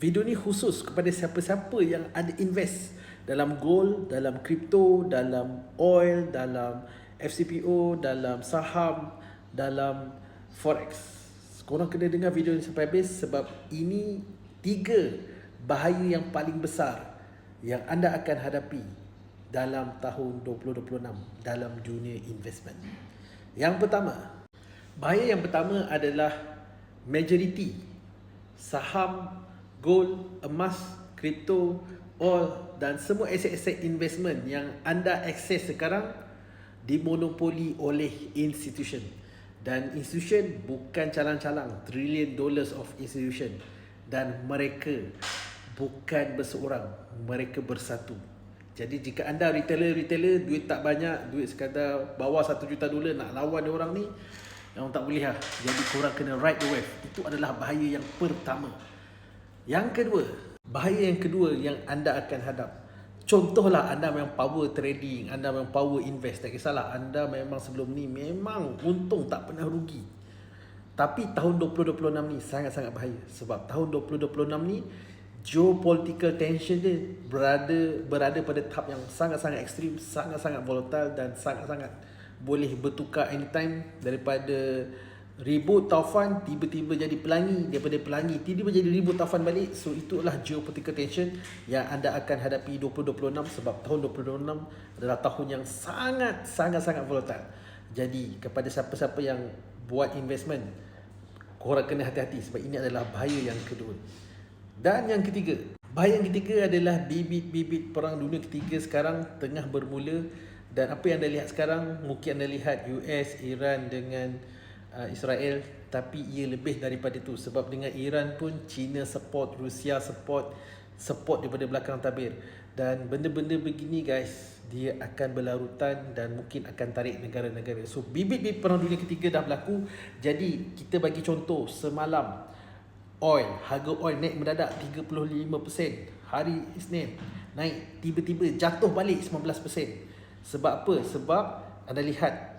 Video ni khusus kepada siapa-siapa yang ada invest dalam gold, dalam kripto, dalam oil, dalam FCPO, dalam saham, dalam forex. Korang kena dengar video ni sampai habis sebab ini 3 bahaya yang paling besar yang anda akan hadapi dalam tahun 2026 dalam dunia investment. Yang pertama, bahaya yang pertama adalah majority saham, gold, emas, kripto, oil dan semua aset-aset investment yang anda akses sekarang dimonopoli oleh institution. Dan institution bukan calang-calang, trillion dollars of institution, dan mereka bukan berseorang, mereka bersatu. Jadi jika anda retailer duit tak banyak, duit sekadar bawah $1 juta nak lawan orang ni, yang tak boleh lah. Jadi korang kena ride the wave. Itu adalah bahaya yang pertama. Yang kedua, bahaya yang kedua yang anda akan hadap. Contohlah anda memang power trading, anda memang power invest, tak kisahlah, anda memang sebelum ni memang untung tak pernah rugi. Tapi tahun 2026 ni sangat-sangat bahaya. Sebab tahun 2026 ni geopolitical tension dia berada pada tahap yang sangat-sangat ekstrim, sangat-sangat volatile dan sangat-sangat boleh bertukar anytime. Daripada ribut taufan tiba-tiba jadi pelangi, daripada pelangi tiba-tiba jadi ribut taufan balik. So itulah geopolitical tension yang anda akan hadapi 2026. Sebab tahun 2026 adalah tahun yang sangat-sangat volatile. Jadi kepada siapa-siapa yang buat investment, korang kena hati-hati sebab ini adalah bahaya yang kedua. Dan yang ketiga, bahaya yang ketiga adalah bibit-bibit perang dunia ketiga sekarang tengah bermula. Dan apa yang anda lihat sekarang, mungkin anda lihat US, Iran dengan Israel, tapi ia lebih daripada itu. Sebab dengan Iran pun China support, Rusia support daripada belakang tabir. Dan benda-benda begini guys, dia akan berlarutan dan mungkin akan tarik negara-negara. So bibit-bibit perang dunia ketiga dah berlaku. Jadi kita bagi contoh, semalam harga oil naik mendadak 35%. Hari Isnin naik, tiba-tiba jatuh balik 19%. Sebab apa? Sebab anda lihat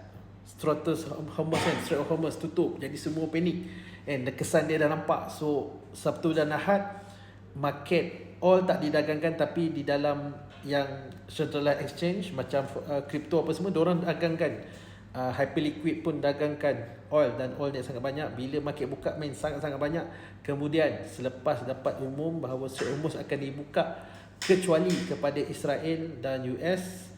Strait of Hormuz tutup, jadi semua panik and kesan dia dah nampak. So Sabtu dan Ahad market oil tak didagangkan, tapi di dalam yang centralized exchange macam crypto apa semua, diorang dagangkan. Hyperliquid pun dagangkan oil, dan oil ni sangat banyak. Bila market buka main sangat-sangat banyak. Kemudian selepas dapat umum bahawa Strait of Hormuz akan dibuka kecuali kepada Israel dan US,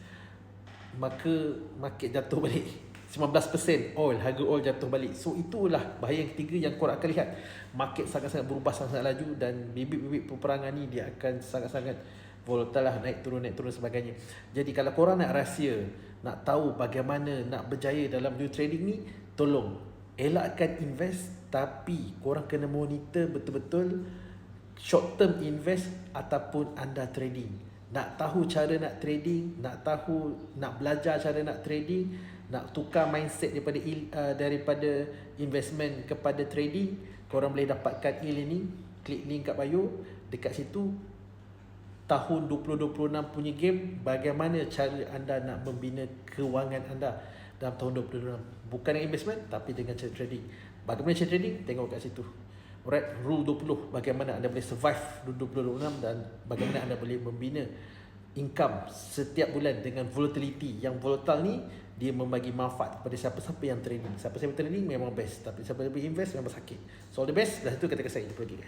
maka market jatuh balik 19%. Harga oil jatuh balik. So itulah bahaya yang ketiga yang korang akan lihat. Market sangat-sangat berubah, sangat-sangat laju, dan bibit-bibit peperangan ni dia akan sangat-sangat volatile lah, naik turun sebagainya. Jadi kalau korang nak rahsia, nak tahu bagaimana nak berjaya dalam dunia trading ni, tolong elakkan invest, tapi korang kena monitor betul-betul short term invest ataupun anda trading. Nak tahu cara nak trading, nak belajar cara nak trading, nak tukar mindset daripada investment kepada trading, korang boleh dapatkan e-learning. Klik link kat bio. Dekat situ tahun 2026 punya game, bagaimana cara anda nak membina kewangan anda dalam tahun 2026. Bukan dengan investment, tapi dengan cara trading. Bagaimana cara trading? Tengok kat situ. Alright, rule 20, bagaimana anda boleh survive 2026 dan bagaimana anda boleh membina income setiap bulan dengan volatility. Yang volatile ni dia membagi manfaat kepada siapa-siapa yang trading. Siapa-siapa trading memang best, tapi siapa yang invest memang sakit. So all the best. Dah itu kata-kata saya. Pergi guys.